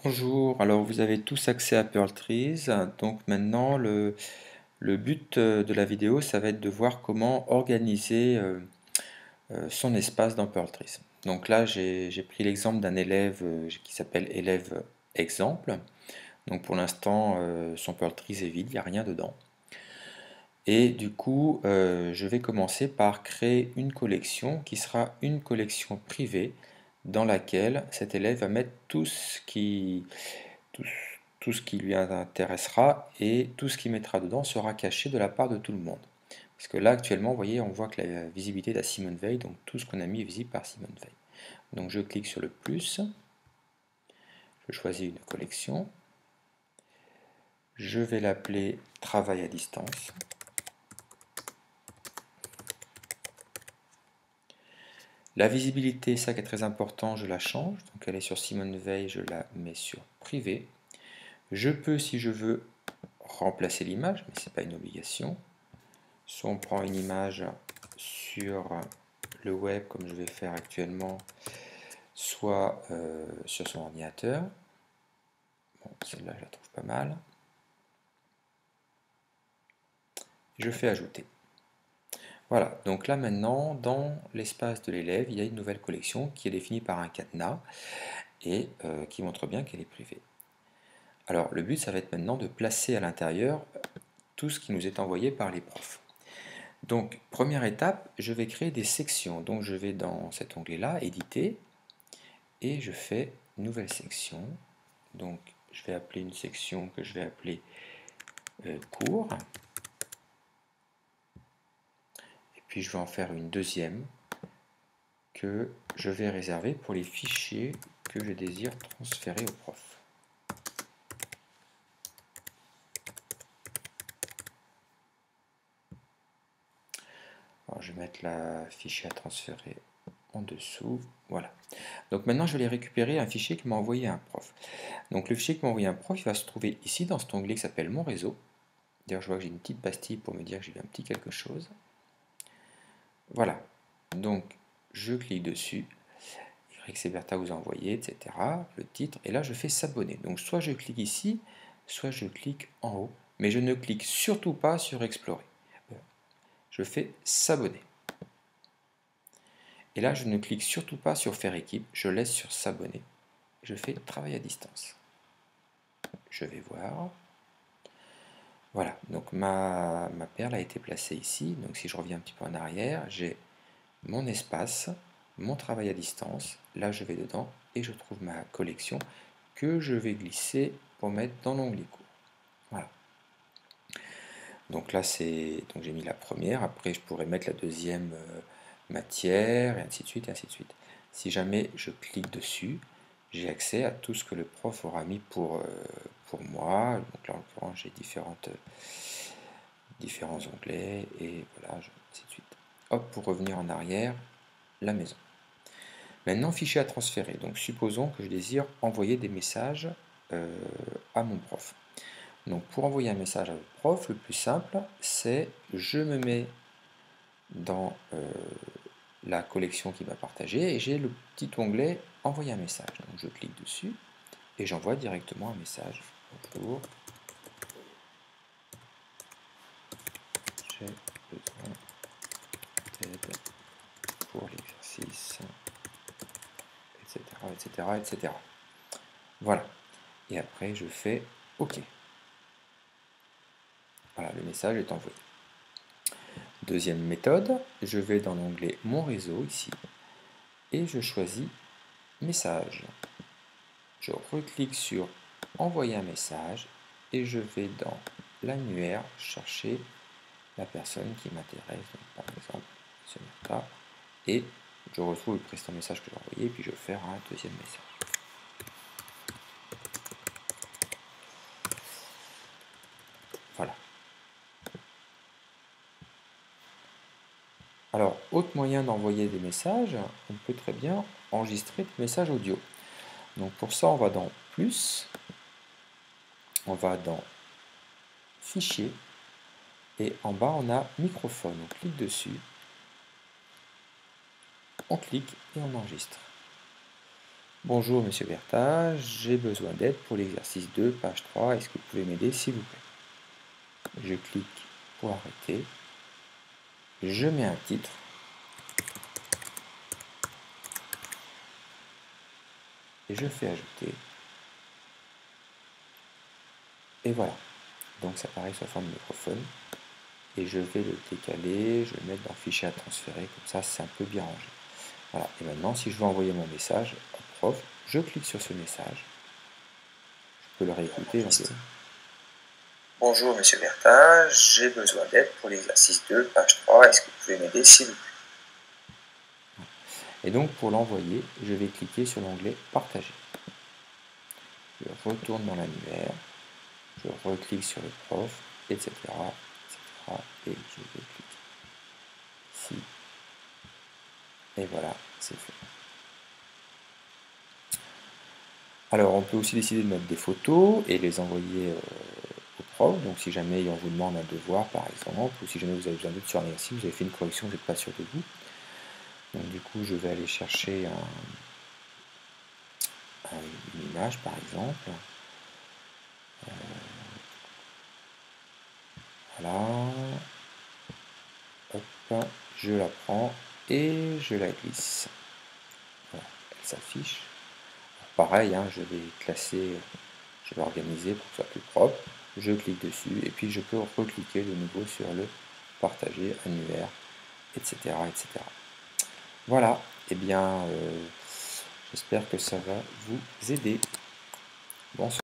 Bonjour, alors vous avez tous accès à Pearl-Trees, donc maintenant le but de la vidéo ça va être de voir comment organiser son espace dans Pearl-Trees. Donc là j'ai pris l'exemple d'un élève qui s'appelle élève exemple, donc pour l'instant son Pearl-Trees est vide, il n'y a rien dedans. Et du coup je vais commencer par créer une collection qui sera une collection privée dans laquelle cet élève va mettre tout, tout ce qui lui intéressera et tout ce qu'il mettra dedans sera caché de la part de tout le monde. Parce que là actuellement, vous voyez, on voit que la visibilité est à Simone Veil, donc tout ce qu'on a mis est visible par Simone Veil. Donc je clique sur le plus, je choisis une collection, je vais l'appeler travail à distance. La visibilité, ça qui est très important, je la change, donc elle est sur Simone Veil, je la mets sur privé. Je peux, si je veux, remplacer l'image, mais ce n'est pas une obligation. Soit on prend une image sur le web comme je vais faire actuellement, soit sur son ordinateur. Bon, celle-là je la trouve pas mal. Je fais ajouter. Voilà, donc là maintenant, dans l'espace de l'élève, il y a une nouvelle collection qui est définie par un cadenas et qui montre bien qu'elle est privée. Alors le but, ça va être maintenant de placer à l'intérieur tout ce qui nous est envoyé par les profs. Donc, première étape, je vais créer des sections. Donc, je vais dans cet onglet-là, éditer, et je fais nouvelle section. Donc, je vais appeler une section que je vais appeler cours. Et puis, je vais en faire une deuxième que je vais réserver pour les fichiers que je désire transférer au prof. Alors, je vais mettre la fichier à transférer en dessous. Voilà. Donc maintenant, je vais aller récupérer un fichier qui m'a envoyé un prof. Donc le fichier qui m'a envoyé un prof, il va se trouver ici dans cet onglet qui s'appelle Mon réseau. D'ailleurs, je vois que j'ai une petite pastille pour me dire que j'ai vu un petit quelque chose. Voilà. Donc, je clique dessus. Y Bertha vous a envoyé, etc. Le titre. Et là, je fais s'abonner. Donc, soit je clique ici, soit je clique en haut. Mais je ne clique surtout pas sur Explorer. Je fais s'abonner. Et là, je ne clique surtout pas sur Faire équipe. Je laisse sur s'abonner. Je fais travail à distance. Je vais voir. Voilà, donc ma perle a été placée ici. Donc si je reviens un petit peu en arrière, j'ai mon espace, mon travail à distance. Là, je vais dedans et je trouve ma collection que je vais glisser pour mettre dans l'onglet cours. Voilà. Donc là, donc j'ai mis la première. Après, je pourrais mettre la deuxième matière, et ainsi de suite, et ainsi de suite. Si jamais je clique dessus, j'ai accès à tout ce que le prof aura mis pour moi. Donc là, en l'occurrence, j'ai différents onglets, et voilà, ainsi de suite. Hop, pour revenir en arrière, la maison. Maintenant, fichier à transférer. Donc, supposons que je désire envoyer des messages à mon prof. Donc, pour envoyer un message à votre prof, le plus simple, c'est je me mets dans la collection qui m'a partagé et j'ai le petit onglet envoyer un message. Donc, je clique dessus et j'envoie directement un message. Bonjour, j'ai besoin d'aide pour l'exercice, etc., etc., etc. Voilà. Et après, je fais OK. Voilà, le message est envoyé. Deuxième méthode, je vais dans l'onglet Mon réseau, ici, et je choisis Message. Je reclique sur Envoyer un message, et je vais dans l'annuaire chercher la personne qui m'intéresse, par exemple, ce matin, et je retrouve le précédent message que j'ai envoyé, puis je vais faire un deuxième message. Voilà. Alors, autre moyen d'envoyer des messages, on peut très bien enregistrer des messages audio. Donc pour ça, on va dans Plus, on va dans Fichier, et en bas, on a Microphone. On clique dessus, on clique et on enregistre. Bonjour Monsieur Bertha, j'ai besoin d'aide pour l'exercice 2, page 3. Est-ce que vous pouvez m'aider s'il vous plaît? Je clique pour arrêter. Je mets un titre. Et je fais ajouter. Et voilà. Donc ça apparaît sous forme de microphone. Et je vais le décaler, je vais le mettre dans fichier à transférer, comme ça c'est un peu bien rangé. Voilà. Et maintenant, si je veux envoyer mon message au prof, je clique sur ce message. Je peux le réécouter. Bonjour Monsieur Bertha, j'ai besoin d'aide pour l'exercice 2, page 3. Est-ce que vous pouvez m'aider s'il vous plaît? Et donc pour l'envoyer, je vais cliquer sur l'onglet Partager. Je retourne dans l'annuaire, je reclique sur le prof, etc. Et je vais cliquer ici. Et voilà, c'est fait. Alors on peut aussi décider de mettre des photos et les envoyer au prof. Donc si jamais on vous demande un devoir par exemple, ou si jamais vous avez besoin d'aide sur un exercice, vous avez fait une correction, vous n'êtes pas sûr de vous. Donc du coup je vais aller chercher une image par exemple. Voilà. Hop, je la prends et je la glisse. Voilà, elle s'affiche. Pareil, hein, je vais classer, je vais organiser pour que ce soit plus propre. Je clique dessus et puis je peux recliquer de nouveau sur le partager, annuaire, etc. etc. Voilà, et bien j'espère que ça va vous aider. Bonsoir.